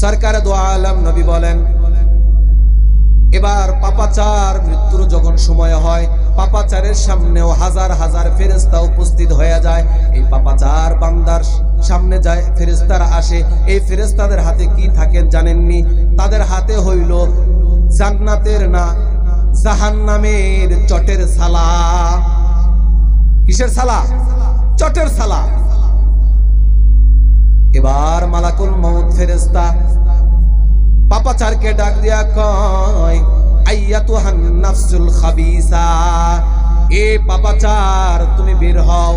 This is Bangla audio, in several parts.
সরকার দো আলম নবী বলেন, এবার পাপাচার মৃত্যুর যখন সময় হয়, পাপাচারের সামনেও হাজার হাজার ফেরেশতা উপস্থিত হয়ে যায়। এই পাপাচার বান্দার সামনে যায়, ফেরেশতারা আসে। এই ফেরেশতাদের হাতে কি থাকে জানেননি? তাদের হাতে হইল জান্নাতের না জাহান্নামের চটের ছালা। কিসের ছালা? চটের ছালা। এবার মালাকুল মউত ফেরেশতা পাপাচারকে ডাক দিয়া কয়, আইয়াতুহান নাফসুল খাবিসা, এ পাপাচার তুমি বের হও,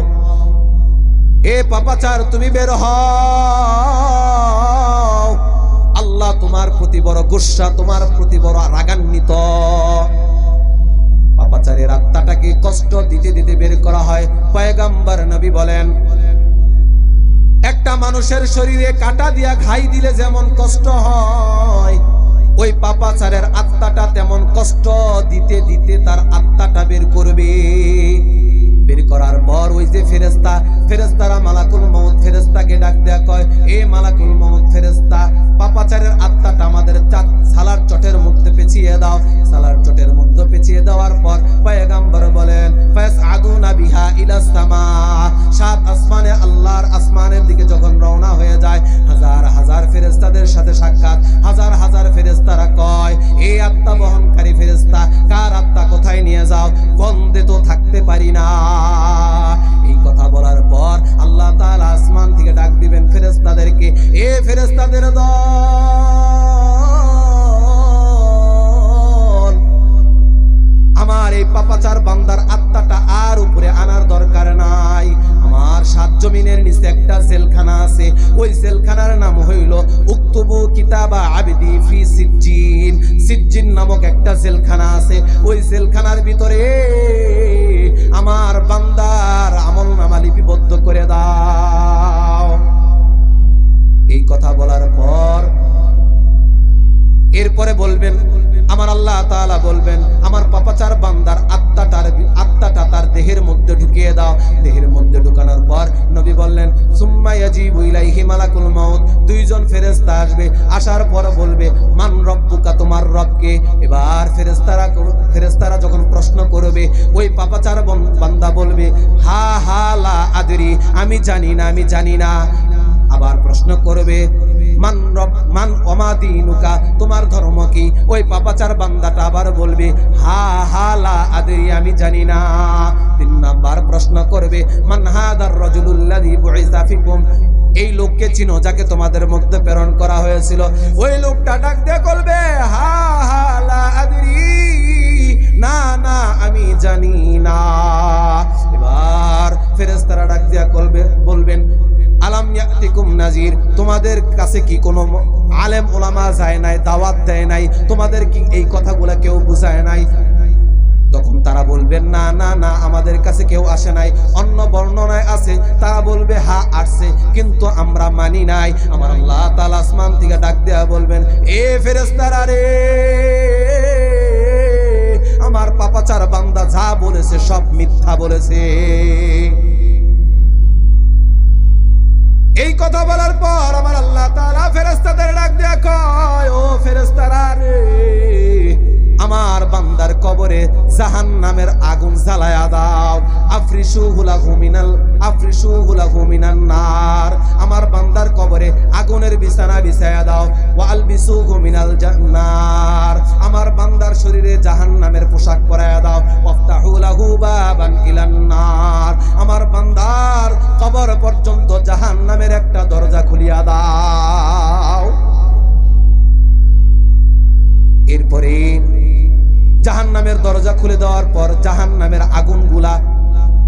এ পাপাচার তুমি বের হও। আল্লাহ তোমার প্রতি বড় গুসা, তোমার প্রতি বড় রাগান্বিত। পাপাচারের আত্মাটাকে কষ্ট দিতে দিতে বের করা হয়। পয়গম্বর নবী বলেন, একটা মানুষের শরীরে কাটা দিয়া ঘাই দিলে যেমন কষ্ট হয়, ওই পাপাচারের আত্মাটা তেমন কষ্ট দিতে দিতে তার আত্মাটা বের করবে। বের করার পর ওই যে ফেরেশতারা মালাকুল মউত ফেরেশতাকে ডাক দেয়া কয়, এ মালাকুল মউত ফেরেশতা, পাপাচারের আত্মাটা আমাদের সালার চটের মধ্যে পেঁচিয়ে দাও। সালার চটের মধ্যে পেঁচিয়ে দেওয়ার পর পয়গম্বর বলেন, ফায়াসআদুনা বিহা ইলাস সামা, সাত আসমানে, আল্লাহর আসমানের দিকে যখন রওনা হয়ে যায়, হাজার হাজার ফেরেশতাদের সাথে সাক্ষাৎ। হাজার হাজার ফেরেশতারা কয়, এই আত্মা বহনকারী ফেরেশতা, কার আত্মা কোথায় নিয়ে যাও? গন্ধে তো থাকতে পারি না। এই কথা বলার পর আল্লাহ তাআলা আসমান থেকে ডাক দিবেন ফেরেশতাদেরকে, এ ফেরেশতাদের দল, আমার এই পাপাচার বান্দার আত্মাটা আর উপরে আনার দরকার নাই। আমার সাত জমিনের নিচে একটা জেলখানা আছে, ওই জেলখানার নাম হইল উক্তুবু কিতাবা আবদি ফি সিজ্জিন। সিজ্জিন নামক একটা জেলখানা আছে, ওই জেলখানার ভিতরে আমার বান্দার আমলনামা লিপিবদ্ধ করে দাও। এই কথা বলার পর এরপরে বলবেন, আমার আল্লাহ তাআলা বলবেন, আমার পাপাচার বান্দার আত্মাটা তার দেহের মধ্যে ঢুকিয়ে দাও। দেহের মধ্যে ঢুকানোর পর নবী বললেন, সুম্মা ইয়াজিবু ইলাইহি মালাকুল মউত, দুইজন ফেরেশতা আসবে। আসার পর বলবে, মান রব্বুকা, তোমার রব কে? এবার ফেরেশতারা যখন প্রশ্ন করবে, ওই পাপাচার বান্দা বলবে, হা হা লা আদরি, আমি জানি না, আমি জানি না। আবার প্রশ্ন করবে, মান রব মান ওমা দীনুকা, তোমার ধর্ম কি? ওই পাপাচার বান্দাটা আবার বলবে, হা হা লা আদরি, আমি জানি না। তিন নাম্বার প্রশ্ন করবে, মান হাদার রাজুলুল্লাযী বুইসা ফিকুম, এই লোককে চিনো যাকে তোমাদের মধ্যে প্রেরণ করা হয়েছিল? ওই লোকটা ডাক দিয়ে বলবে, হা হা লা আদরি, না না, আমি জানি না। এবার ফেরেশতারা ডাক দিয়া বলবেন, আলাম ইয়াতিকুম নাজির, তোমাদের কাছে কি কোনো আলেম ওলামা যায় নাই, দাওয়াত দেয় নাই? তোমাদের কি এই কথাগুলো কেউ বুঝায় নাই? তখন তারা বলবেন, না না না, আমাদের কাছে কেউ আসে নাই। অন্য বর্ণনায় আছে, তারা বলবে, হ্যাঁ আসছে, কিন্তু আমরা মানি নাই। আমার আল্লাহ তাআলা আসমান থেকে ডাক দেয়া বলবেন, এ ফেরেশতারা রে, আমার পাপাচার বান্দা যা বলেছে সব মিথ্যা বলেছে। এই কথা বলার পর আমার আল্লাহ তাআলা ফেরেশতাদের ডাক দেয়া কয়, ও ফেরেশতারা রে, আমার বান্দার কবরে জাহান্নামের আগুন জ্বালায়া দাও। আফরিশুহু লাহু মিনান নার, আমার বান্দার কবরে আগুনের বিছানা বিছায়া দাও। ওয়া আলবিসুহু মিনাল জান্নার, আমার বান্দার শরীরে জাহান্নামের পোশাক পরায়া দাও। ওয়াফতাহু লাহু বাবান ইলান নার, আমার বান্দার কবর পর্যন্ত জাহান্নামের একটা দরজা খুলিয়া দাও। এরপরে জাহান্নামের দরজা খুলে দেওয়ার পর জাহান্নামের আগুনগুলা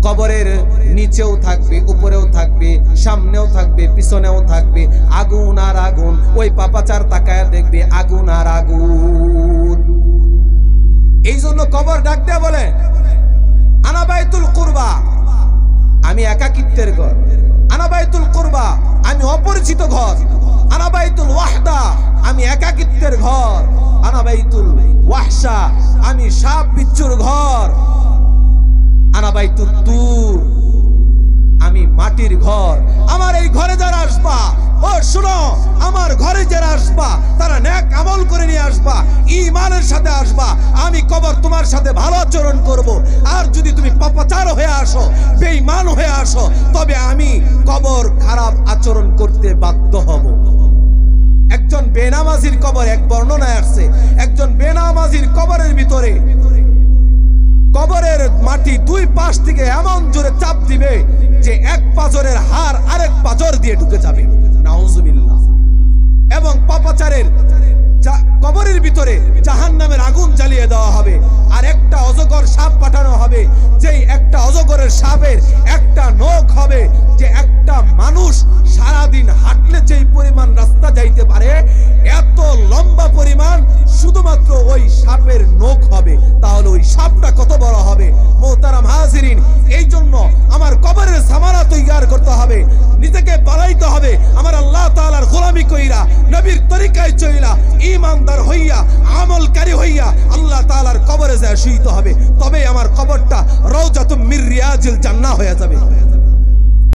কবরের নিচেও থাকবে, উপরেও থাকবে, সামনেও থাকবে, পিছনেও থাকবে, আগুন আর আগুন। ওই পাপাচার তাকায়া দেখবে আগুন আর আগুন। এই জন্য কবর ডাক দেয়া বলে, আনা বাইতুল কুরবা, আমি একাকিত্বের ঘর। আনা বাইতুল কুরবা, আমি অপরিচিত ঘর। আনা বাইতুল ওয়াহদা, আমি একাকিত্বের ঘর। আনা বাইতুল ওয়াহশা, আমি সাপ বিচ্ছুর ঘর। আনা বাইতুত তুর, আমি মাটির ঘর। আমার এই ঘরে যারা আসবা, ও শুনো, আমার ঘরে যারা আসবা তারা নেক আমল করে নিয়ে আসবা, ঈমানের সাথে আসবা, আমি কবর তোমার সাথে ভালো আচরণ করব। আর যদি তুমি পাপাচার হয়ে আসো, বেঈমান হয়ে আসো, তবে আমি কবর খারাপ আচরণ করতে বাধ্য হব। একজন বেনামাজির কবর, এক বর্ণনায় আসছে, একজন বেনামাজির কবরের ভিতরে কবরের মাটি দুই পাশ থেকে এমন জোরে চাপ দিবে যে এক পাঁজরের হাড় আরেক পাঁজর দিয়ে ঢুকে যাবে, নাউজুবিল্লাহ। এবং পাপাচারের কবরের ভিতরে জাহান্নামের আগুন জ্বালিয়ে দেওয়া হবে। আর একটা অজগর সাপ পাঠানো হবে, যেই একটা অজগরের সাপের একটা নখ হবে, যে একটা মানুষ সারাদিন হাঁটলে যেই পরিমাণ রাস্তা যাইতে পারে এত লম্বা পরিমাণ শুধুমাত্র ওই সাপের নখ হবে। তাহলে ওই সাপটা কত বড় হবে মোহতারাম হাজিরিন। এই জন্য আমার কবরের সামানা তৈয়ার করতে হবে, নিজেকে বানাইতে হবে আমার আল্লাহ তাআলার গোলামি কইরা, নবীর তরিকায় চইলা, ঈমানদার হইয়া, আমলকারী হইয়া আল্লাহ তাআলার কবরে যায় শুইতে হবে। তবে আমার কবরটা রওজাতুম মির রিয়াজিল জান্নাহ হয়ে যাবে।